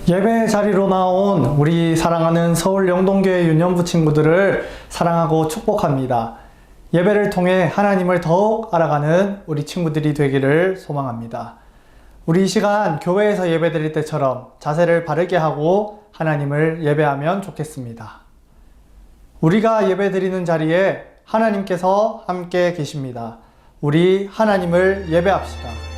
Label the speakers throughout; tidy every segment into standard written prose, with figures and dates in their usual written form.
Speaker 1: 예배 자리로 나온 우리 사랑하는 서울 영동교회 유년부 친구들을 사랑하고 축복합니다. 예배를 통해 하나님을 더욱 알아가는 우리 친구들이 되기를 소망합니다. 우리 이 시간 교회에서 예배 드릴 때처럼 자세를 바르게 하고 하나님을 예배하면 좋겠습니다. 우리가 예배 드리는 자리에 하나님께서 함께 계십니다. 우리 하나님을 예배합시다.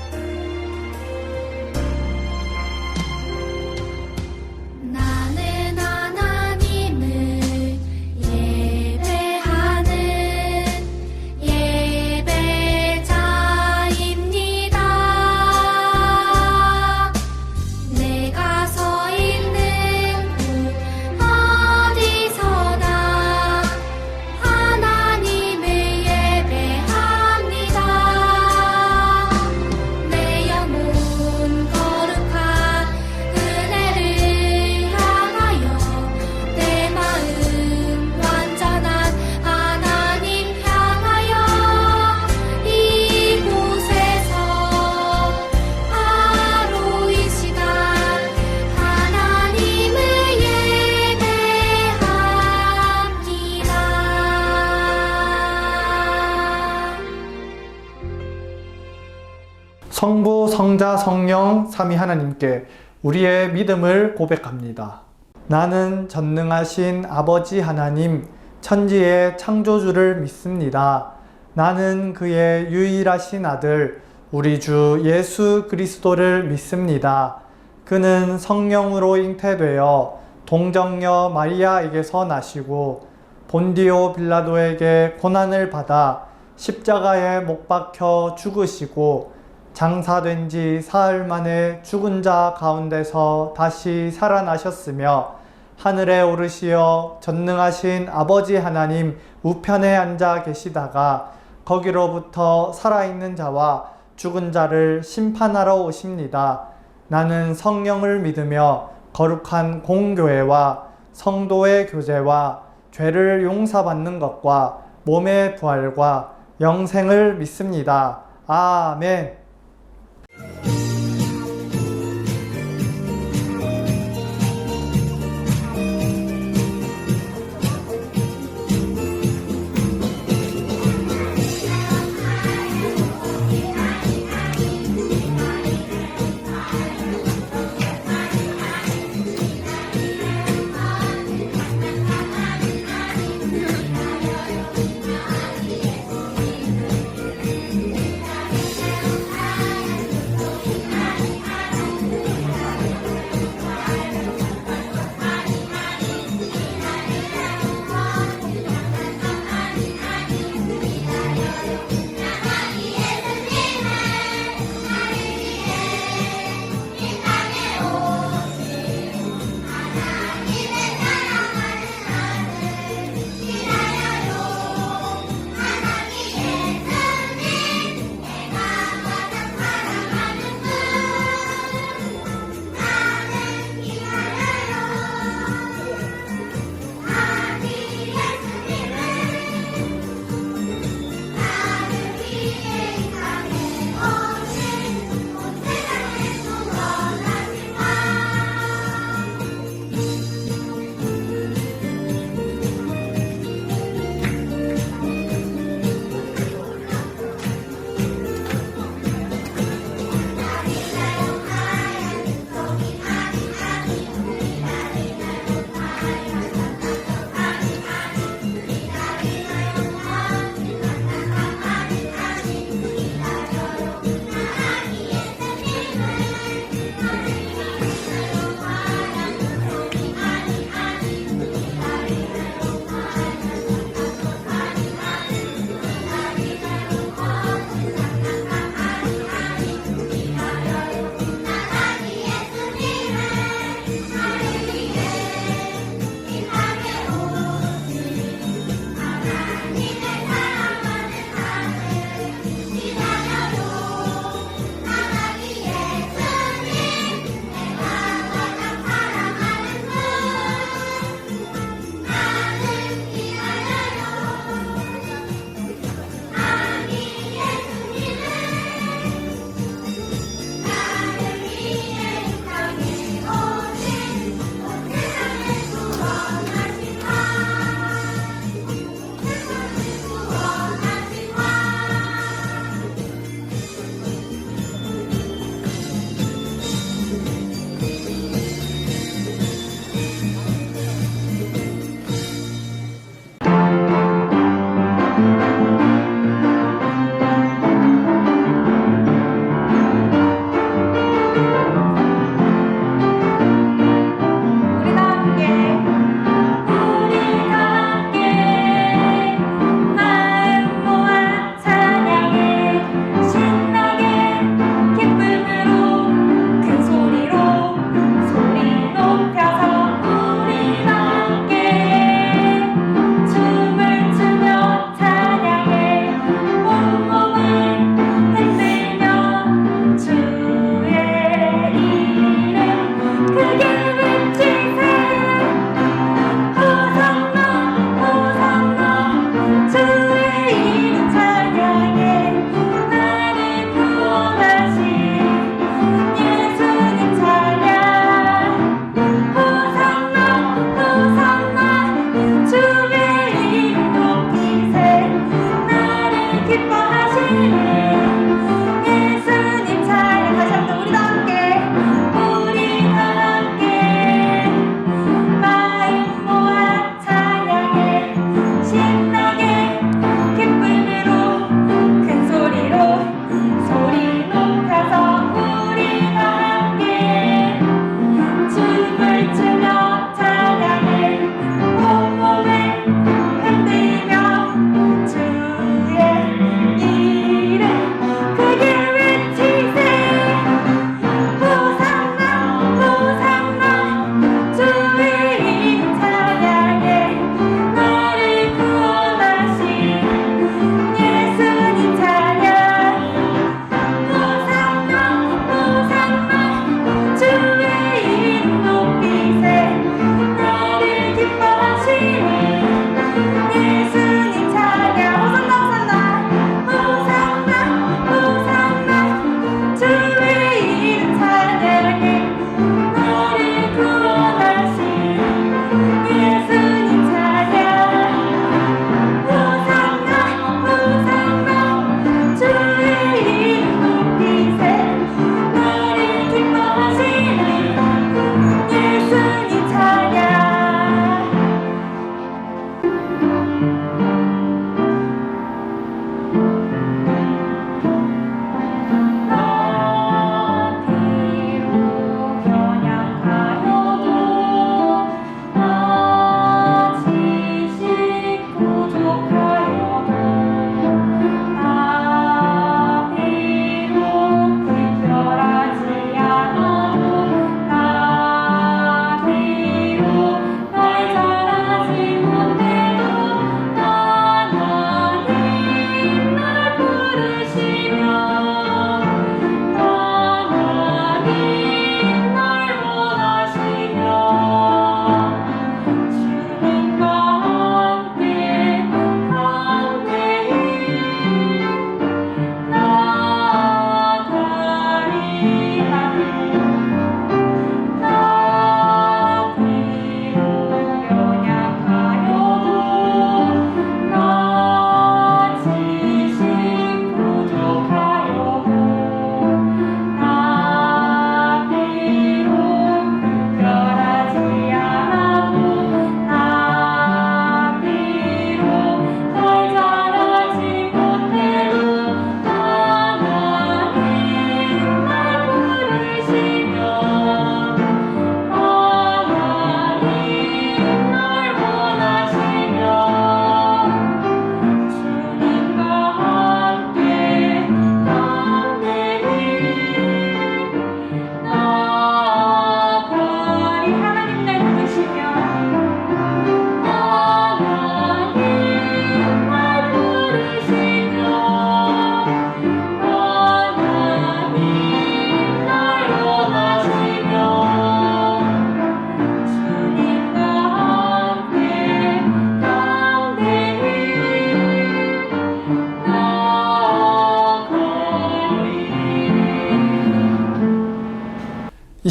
Speaker 1: 성부, 성자, 성령, 삼위 하나님께 우리의 믿음을 고백합니다. 나는 전능하신 아버지 하나님, 천지의 창조주를 믿습니다. 나는 그의 유일하신 아들, 우리 주 예수 그리스도를 믿습니다. 그는 성령으로 잉태되어 동정녀 마리아에게서 나시고 본디오 빌라도에게 고난을 받아 십자가에 못 박혀 죽으시고 장사된 지 사흘 만에 죽은 자 가운데서 다시 살아나셨으며 하늘에 오르시어 전능하신 아버지 하나님 우편에 앉아 계시다가 거기로부터 살아있는 자와 죽은 자를 심판하러 오십니다. 나는 성령을 믿으며 거룩한 공교회와 성도의 교제와 죄를 용서받는 것과 몸의 부활과 영생을 믿습니다. 아멘.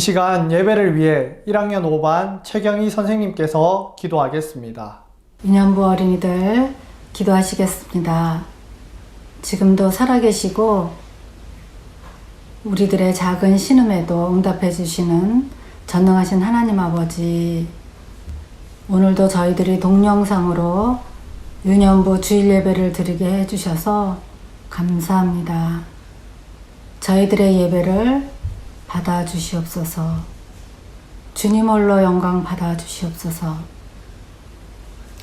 Speaker 1: 시간 예배를 위해 1학년 5반 최경희 선생님께서 기도하겠습니다.
Speaker 2: 유년부 어린이들 기도하시겠습니다. 지금도 살아계시고 우리들의 작은 신음에도 응답해 주시는 전능하신 하나님 아버지, 오늘도 저희들이 동영상으로 유년부 주일 예배를 드리게 해주셔서 감사합니다. 저희들의 예배를 받아주시옵소서. 주님 홀로 영광 받아주시옵소서.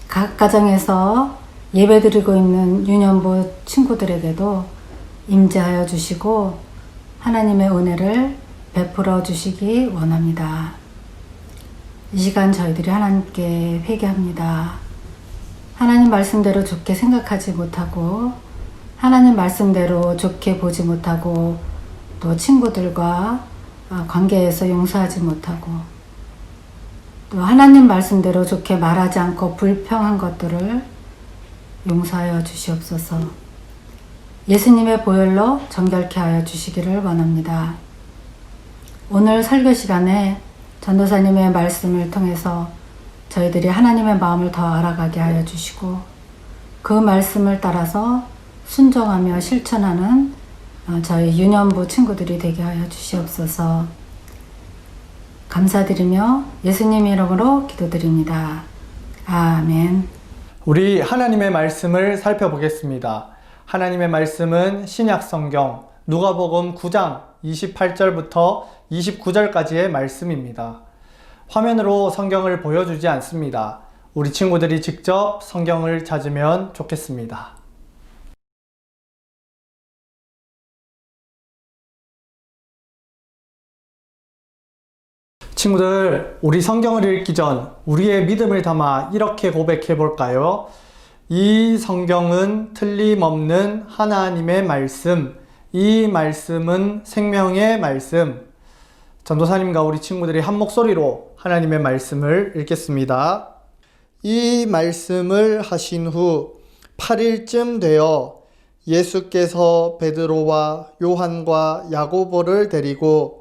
Speaker 2: 각 가정에서 예배드리고 있는 유년부 친구들에게도 임재하여 주시고 하나님의 은혜를 베풀어 주시기 원합니다. 이 시간 저희들이 하나님께 회개합니다. 하나님 말씀대로 좋게 생각하지 못하고 하나님 말씀대로 좋게 보지 못하고 또 친구들과 관계에서 용서하지 못하고 또 하나님 말씀대로 좋게 말하지 않고 불평한 것들을 용서하여 주시옵소서. 예수님의 보혈로 정결케 하여 주시기를 원합니다. 오늘 설교 시간에 전도사님의 말씀을 통해서 저희들이 하나님의 마음을 더 알아가게 하여 주시고 그 말씀을 따라서 순종하며 실천하는 저희 유년부 친구들이 되게 하여 주시옵소서. 감사드리며 예수님 이름으로 기도드립니다. 아멘.
Speaker 1: 우리 하나님의 말씀을 살펴보겠습니다. 하나님의 말씀은 신약 성경 누가복음 9장 28절부터 29절까지의 말씀입니다. 화면으로 성경을 보여주지 않습니다. 우리 친구들이 직접 성경을 찾으면 좋겠습니다. 친구들, 우리 성경을 읽기 전 우리의 믿음을 담아 이렇게 고백해 볼까요? 이 성경은 틀림없는 하나님의 말씀, 이 말씀은 생명의 말씀. 전도사님과 우리 친구들이 한 목소리로 하나님의 말씀을 읽겠습니다. 이 말씀을 하신 후 8일쯤 되어 예수께서 베드로와 요한과 야고보를 데리고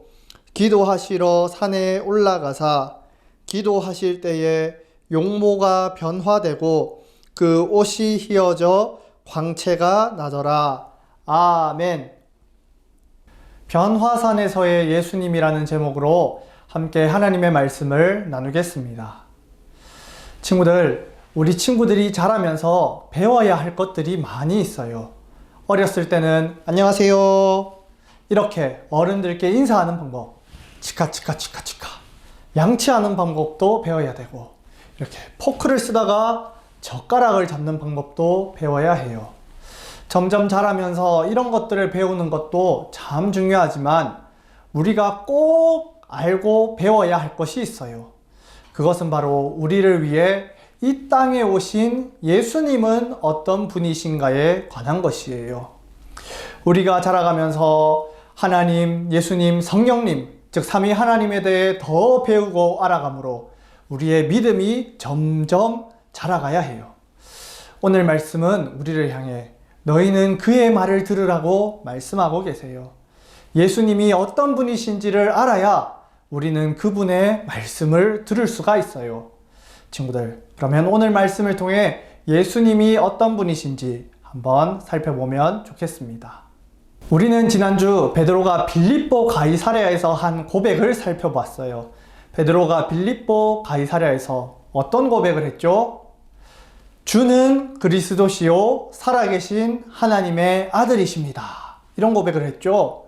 Speaker 1: 기도하시러 산에 올라가사 기도하실 때에 용모가 변화되고 그 옷이 휘어져 광채가 나더라. 아멘. 변화산에서의 예수님이라는 제목으로 함께 하나님의 말씀을 나누겠습니다. 친구들, 우리 친구들이 자라면서 배워야 할 것들이 많이 있어요. 어렸을 때는 안녕하세요 이렇게 어른들께 인사하는 방법, 치카치카치카치카 양치하는 방법도 배워야 되고, 이렇게 포크를 쓰다가 젓가락을 잡는 방법도 배워야 해요. 점점 자라면서 이런 것들을 배우는 것도 참 중요하지만 우리가 꼭 알고 배워야 할 것이 있어요. 그것은 바로 우리를 위해 이 땅에 오신 예수님은 어떤 분이신가에 관한 것이에요. 우리가 자라가면서 하나님, 예수님, 성령님, 즉 삼위 하나님에 대해 더 배우고 알아가므로 우리의 믿음이 점점 자라가야 해요. 오늘 말씀은 우리를 향해 너희는 그의 말을 들으라고 말씀하고 계세요. 예수님이 어떤 분이신지를 알아야 우리는 그분의 말씀을 들을 수가 있어요. 친구들, 그러면 오늘 말씀을 통해 예수님이 어떤 분이신지 한번 살펴보면 좋겠습니다. 우리는 지난주 베드로가 빌립보 가이사랴에서 한 고백을 살펴봤어요. 베드로가 빌립보 가이사랴에서 어떤 고백을 했죠? 주는 그리스도시요 살아계신 하나님의 아들이십니다. 이런 고백을 했죠.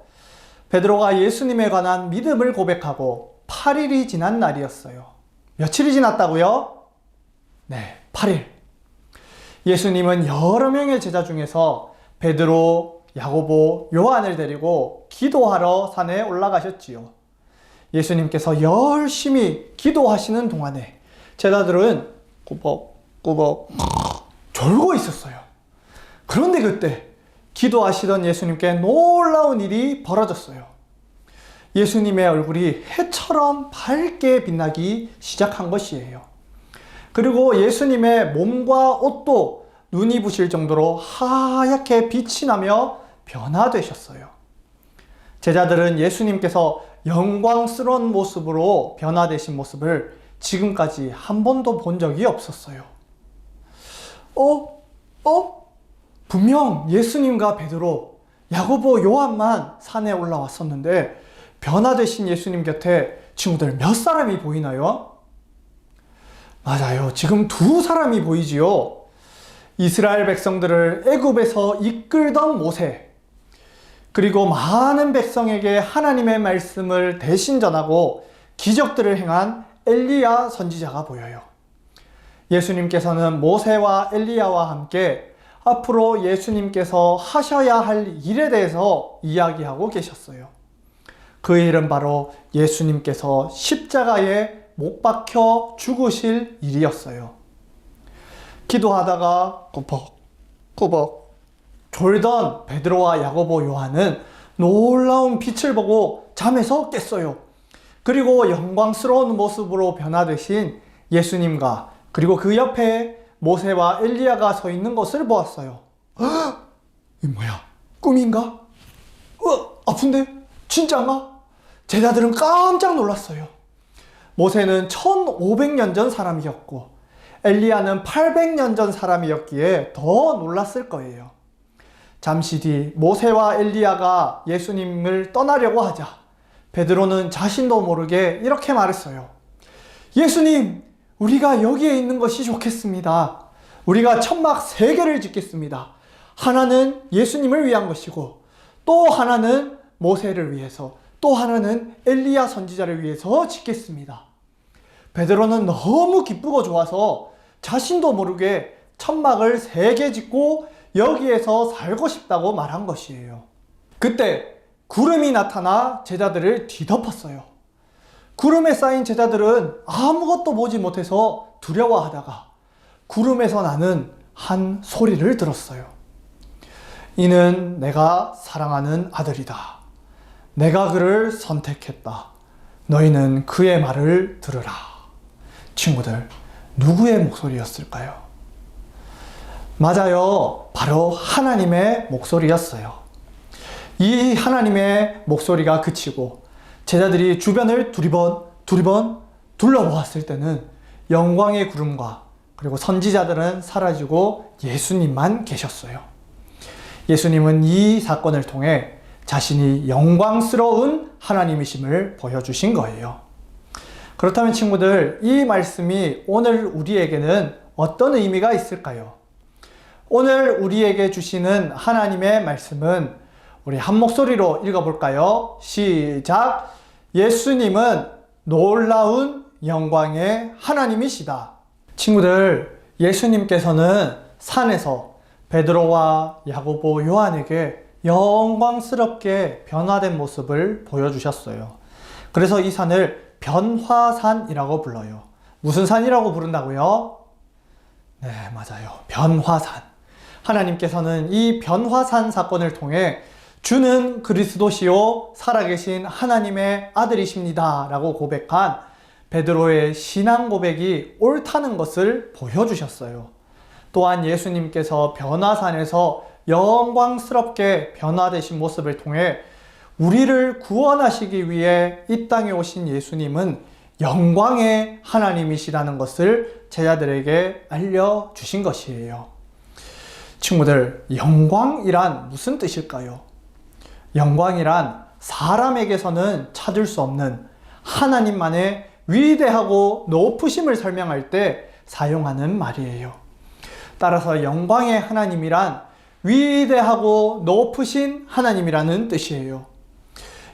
Speaker 1: 베드로가 예수님에 관한 믿음을 고백하고 8일이 지난 날이었어요. 며칠이 지났다고요? 네, 8일. 예수님은 여러 명의 제자 중에서 베드로, 야고보, 요한을 데리고 기도하러 산에 올라가셨지요. 예수님께서 열심히 기도하시는 동안에 제자들은 꾸벅꾸벅 졸고 있었어요. 그런데 그때 기도하시던 예수님께 놀라운 일이 벌어졌어요. 예수님의 얼굴이 해처럼 밝게 빛나기 시작한 것이에요. 그리고 예수님의 몸과 옷도 눈이 부실 정도로 하얗게 빛이 나며 변화되셨어요. 제자들은 예수님께서 영광스러운 모습으로 변화되신 모습을 지금까지 한 번도 본 적이 없었어요. 분명 예수님과 베드로, 야고보, 요한만 산에 올라왔었는데 변화되신 예수님 곁에 친구들 몇 사람이 보이나요? 맞아요. 지금 두 사람이 보이지요. 이스라엘 백성들을 애굽에서 이끌던 모세, 그리고 많은 백성에게 하나님의 말씀을 대신 전하고 기적들을 행한 엘리야 선지자가 보여요. 예수님께서는 모세와 엘리야와 함께 앞으로 예수님께서 하셔야 할 일에 대해서 이야기하고 계셨어요. 그 일은 바로 예수님께서 십자가에 못 박혀 죽으실 일이었어요. 기도하다가 꾸벅꾸벅 졸던 베드로와 야고보, 요한은 놀라운 빛을 보고 잠에서 깼어요. 그리고 영광스러운 모습으로 변화되신 예수님과 그리고 그 옆에 모세와 엘리야가 서 있는 것을 보았어요. 이 뭐야? 꿈인가? 아픈데? 진짜인가? 제자들은 깜짝 놀랐어요. 모세는 1500년 전 사람이었고 엘리야는 800년 전 사람이었기에 더 놀랐을 거예요. 잠시 뒤 모세와 엘리야가 예수님을 떠나려고 하자 베드로는 자신도 모르게 이렇게 말했어요. 예수님, 우리가 여기에 있는 것이 좋겠습니다. 우리가 천막 3개를 짓겠습니다. 하나는 예수님을 위한 것이고 또 하나는 모세를 위해서, 또 하나는 엘리야 선지자를 위해서 짓겠습니다. 베드로는 너무 기쁘고 좋아서 자신도 모르게 천막을 3개 짓고 여기에서 살고 싶다고 말한 것이에요. 그때 구름이 나타나 제자들을 뒤덮었어요. 구름에 쌓인 제자들은 아무것도 보지 못해서 두려워하다가 구름에서 나는 한 소리를 들었어요. 이는 내가 사랑하는 아들이다. 내가 그를 선택했다. 너희는 그의 말을 들으라. 친구들, 누구의 목소리였을까요? 맞아요. 바로 하나님의 목소리였어요. 이 하나님의 목소리가 그치고 제자들이 주변을 두리번 둘러보았을 때는 영광의 구름과 그리고 선지자들은 사라지고 예수님만 계셨어요. 예수님은 이 사건을 통해 자신이 영광스러운 하나님이심을 보여주신 거예요. 그렇다면 친구들, 이 말씀이 오늘 우리에게는 어떤 의미가 있을까요? 오늘 우리에게 주시는 하나님의 말씀은 우리 한 목소리로 읽어볼까요? 시작! 예수님은 놀라운 영광의 하나님이시다. 친구들, 예수님께서는 산에서 베드로와 야고보, 요한에게 영광스럽게 변화된 모습을 보여주셨어요. 그래서 이 산을 변화산이라고 불러요. 무슨 산이라고 부른다고요? 네, 맞아요. 변화산. 하나님께서는 이 변화산 사건을 통해 주는 그리스도시요 살아계신 하나님의 아들이십니다 라고 고백한 베드로의 신앙 고백이 옳다는 것을 보여주셨어요. 또한 예수님께서 변화산에서 영광스럽게 변화되신 모습을 통해 우리를 구원하시기 위해 이 땅에 오신 예수님은 영광의 하나님이시라는 것을 제자들에게 알려주신 것이에요. 친구들, 영광이란 무슨 뜻일까요? 영광이란 사람에게서는 찾을 수 없는 하나님만의 위대하고 높으심을 설명할 때 사용하는 말이에요. 따라서 영광의 하나님이란 위대하고 높으신 하나님이라는 뜻이에요.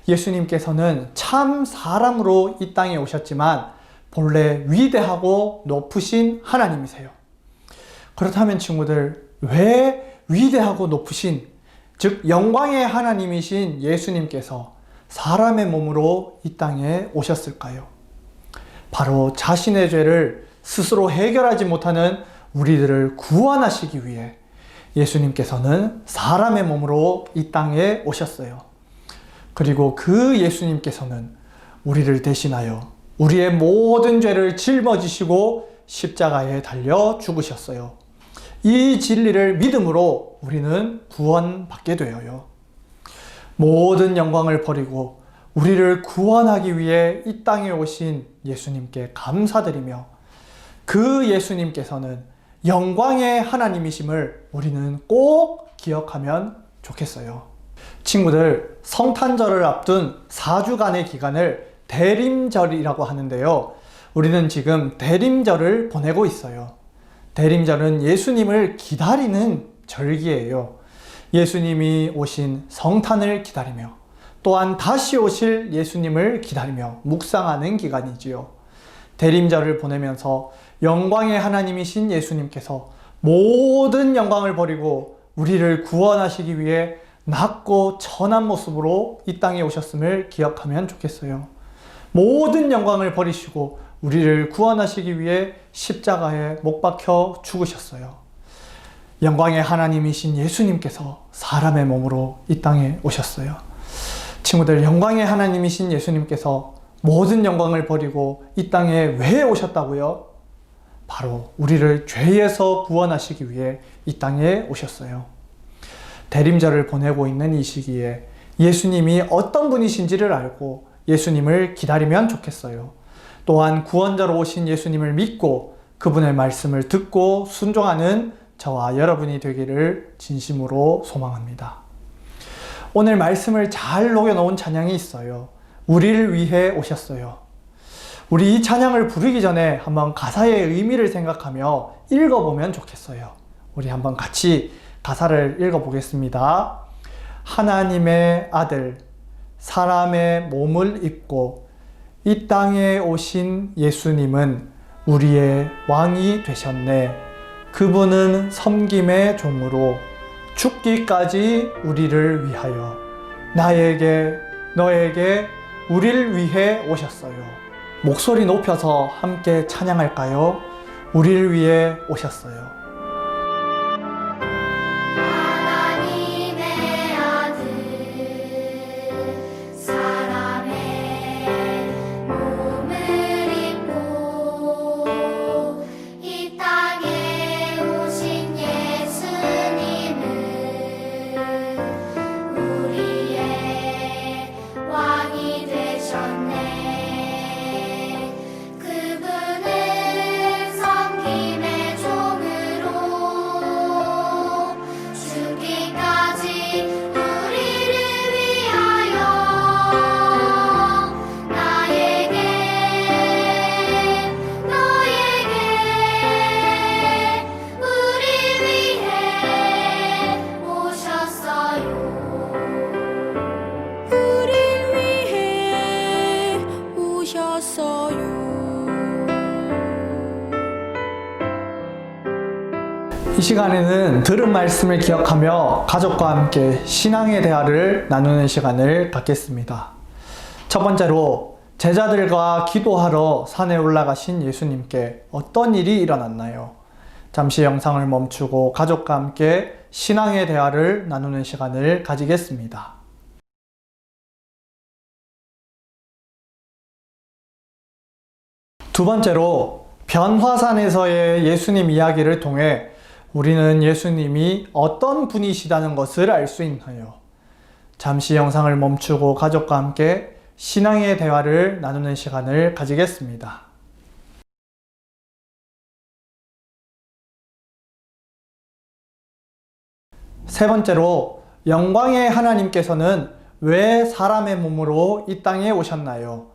Speaker 1: 예수님께서는 참 사람으로 이 땅에 오셨지만 본래 위대하고 높으신 하나님이세요. 그렇다면 친구들, 왜 위대하고 높으신, 즉 영광의 하나님이신 예수님께서 사람의 몸으로 이 땅에 오셨을까요? 바로 자신의 죄를 스스로 해결하지 못하는 우리들을 구원하시기 위해 예수님께서는 사람의 몸으로 이 땅에 오셨어요. 그리고 그 예수님께서는 우리를 대신하여 우리의 모든 죄를 짊어지시고 십자가에 달려 죽으셨어요. 이 진리를 믿음으로 우리는 구원받게 되어요. 모든 영광을 버리고 우리를 구원하기 위해 이 땅에 오신 예수님께 감사드리며 그 예수님께서는 영광의 하나님이심을 우리는 꼭 기억하면 좋겠어요. 친구들, 성탄절을 앞둔 4주간의 기간을 대림절이라고 하는데요. 우리는 지금 대림절을 보내고 있어요. 대림절은 예수님을 기다리는 절기예요. 예수님이 오신 성탄을 기다리며 또한 다시 오실 예수님을 기다리며 묵상하는 기간이지요. 대림절을 보내면서 영광의 하나님이신 예수님께서 모든 영광을 버리고 우리를 구원하시기 위해 낮고 천한 모습으로 이 땅에 오셨음을 기억하면 좋겠어요. 모든 영광을 버리시고 우리를 구원하시기 위해 십자가에 못 박혀 죽으셨어요. 영광의 하나님이신 예수님께서 사람의 몸으로 이 땅에 오셨어요. 친구들, 영광의 하나님이신 예수님께서 모든 영광을 버리고 이 땅에 왜 오셨다고요? 바로 우리를 죄에서 구원하시기 위해 이 땅에 오셨어요. 대림절을 보내고 있는 이 시기에 예수님이 어떤 분이신지를 알고 예수님을 기다리면 좋겠어요. 또한 구원자로 오신 예수님을 믿고 그분의 말씀을 듣고 순종하는 저와 여러분이 되기를 진심으로 소망합니다. 오늘 말씀을 잘 녹여놓은 찬양이 있어요. 우리를 위해 오셨어요. 우리 이 찬양을 부르기 전에 한번 가사의 의미를 생각하며 읽어보면 좋겠어요. 우리 한번 같이 가사를 읽어보겠습니다. 하나님의 아들, 사람의 몸을 입고 이 땅에 오신 예수님은 우리의 왕이 되셨네. 그분은 섬김의 종으로 죽기까지 우리를 위하여 나에게, 너에게, 우리를 위해 오셨어요. 목소리 높여서 함께 찬양할까요? 우리를 위해 오셨어요. 이 시간에는 들은 말씀을 기억하며 가족과 함께 신앙의 대화를 나누는 시간을 갖겠습니다. 첫 번째로 제자들과 기도하러 산에 올라가신 예수님께 어떤 일이 일어났나요? 잠시 영상을 멈추고 가족과 함께 신앙의 대화를 나누는 시간을 가지겠습니다. 두 번째로 변화산에서의 예수님 이야기를 통해 우리는 예수님이 어떤 분이시다는 것을 알 수 있나요? 잠시 영상을 멈추고 가족과 함께 신앙의 대화를 나누는 시간을 가지겠습니다. 세 번째로 영광의 하나님께서는 왜 사람의 몸으로 이 땅에 오셨나요?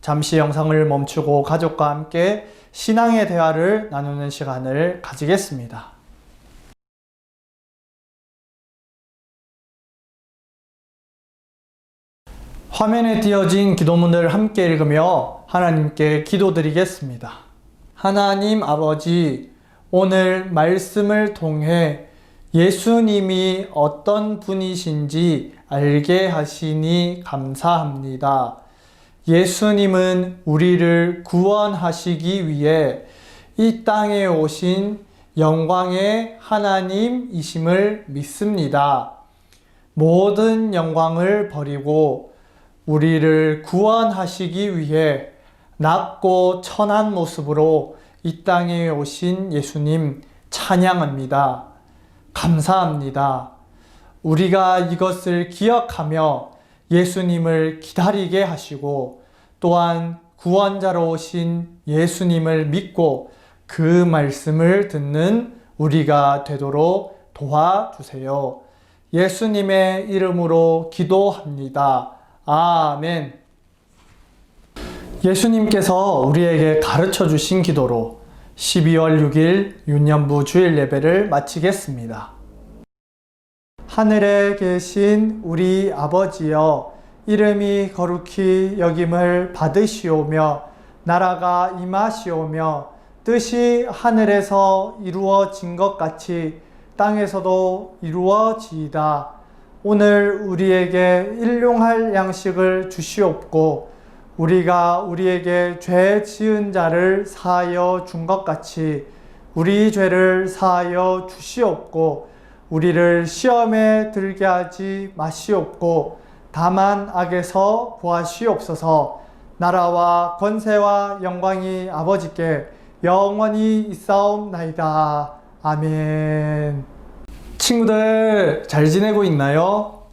Speaker 1: 잠시 영상을 멈추고 가족과 함께 신앙의 대화를 나누는 시간을 가지겠습니다. 화면에 띄어진 기도문을 함께 읽으며 하나님께 기도드리겠습니다. 하나님 아버지, 오늘 말씀을 통해 예수님이 어떤 분이신지 알게 하시니 감사합니다. 예수님은 우리를 구원하시기 위해 이 땅에 오신 영광의 하나님이심을 믿습니다. 모든 영광을 버리고 우리를 구원하시기 위해 낮고 천한 모습으로 이 땅에 오신 예수님 찬양합니다. 감사합니다. 우리가 이것을 기억하며 예수님을 기다리게 하시고 또한 구원자로 오신 예수님을 믿고 그 말씀을 듣는 우리가 되도록 도와주세요. 예수님의 이름으로 기도합니다. 아멘. 예수님께서 우리에게 가르쳐 주신 기도로 12월 6일 윤년부 주일 예배를 마치겠습니다. 하늘에 계신 우리 아버지여, 이름이 거룩히 여김을 받으시오며 나라가 임하시오며 뜻이 하늘에서 이루어진 것 같이 땅에서도 이루어지이다. 오늘 우리에게 일용할 양식을 주시옵고 우리가 우리에게 죄 지은 자를 사하여 준 것 같이 우리 죄를 사하여 주시옵고 우리를 시험에 들게 하지 마시옵고 다만 악에서 구하시옵소서. 나라와 권세와 영광이 아버지께 영원히 있사옵나이다. 아멘. 친구들 잘 지내고 있나요?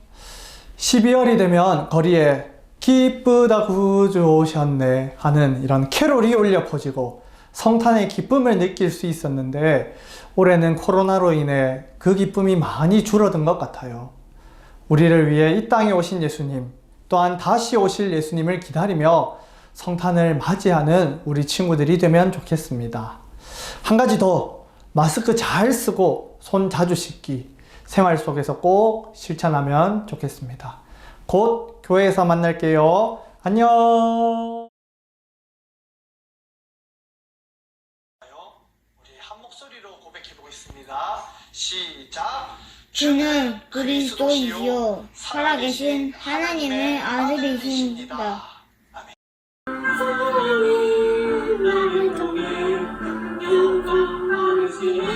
Speaker 1: 12월이 되면 거리에 기쁘다 구주 오셨네 하는 이런 캐롤이 울려 퍼지고 성탄의 기쁨을 느낄 수 있었는데 올해는 코로나로 인해 그 기쁨이 많이 줄어든 것 같아요. 우리를 위해 이 땅에 오신 예수님, 또한 다시 오실 예수님을 기다리며 성탄을 맞이하는 우리 친구들이 되면 좋겠습니다. 한 가지 더, 마스크 잘 쓰고 손 자주 씻기 생활 속에서 꼭 실천하면 좋겠습니다. 곧 교회에서 만날게요. 안녕. 우리 한 목소리로 고백해 보겠습니다. 시작.
Speaker 3: 주는 그리스도이시요 살아계신 하나님의 아들이십니다.
Speaker 4: 하나님 나를 통해 영광 받으시네.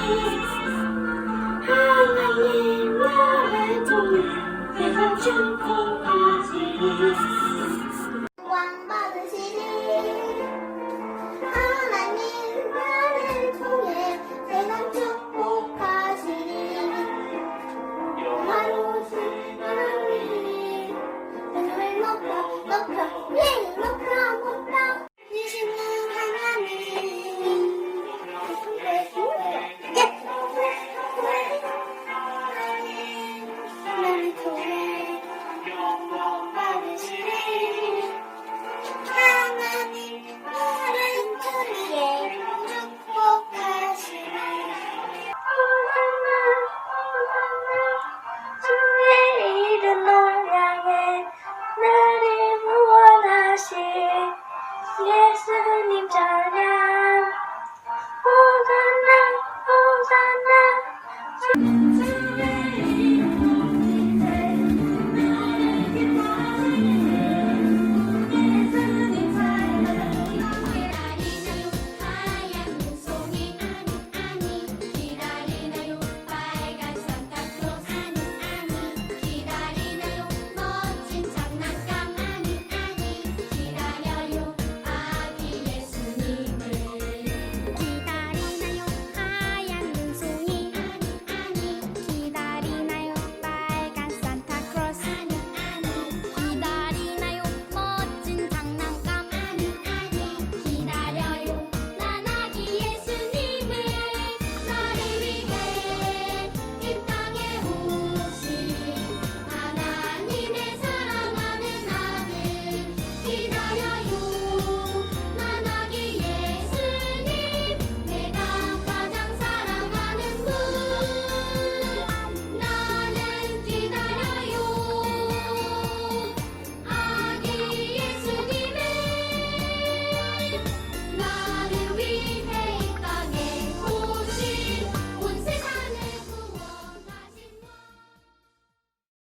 Speaker 4: 하나님 나를 통해 세상 축복하시네.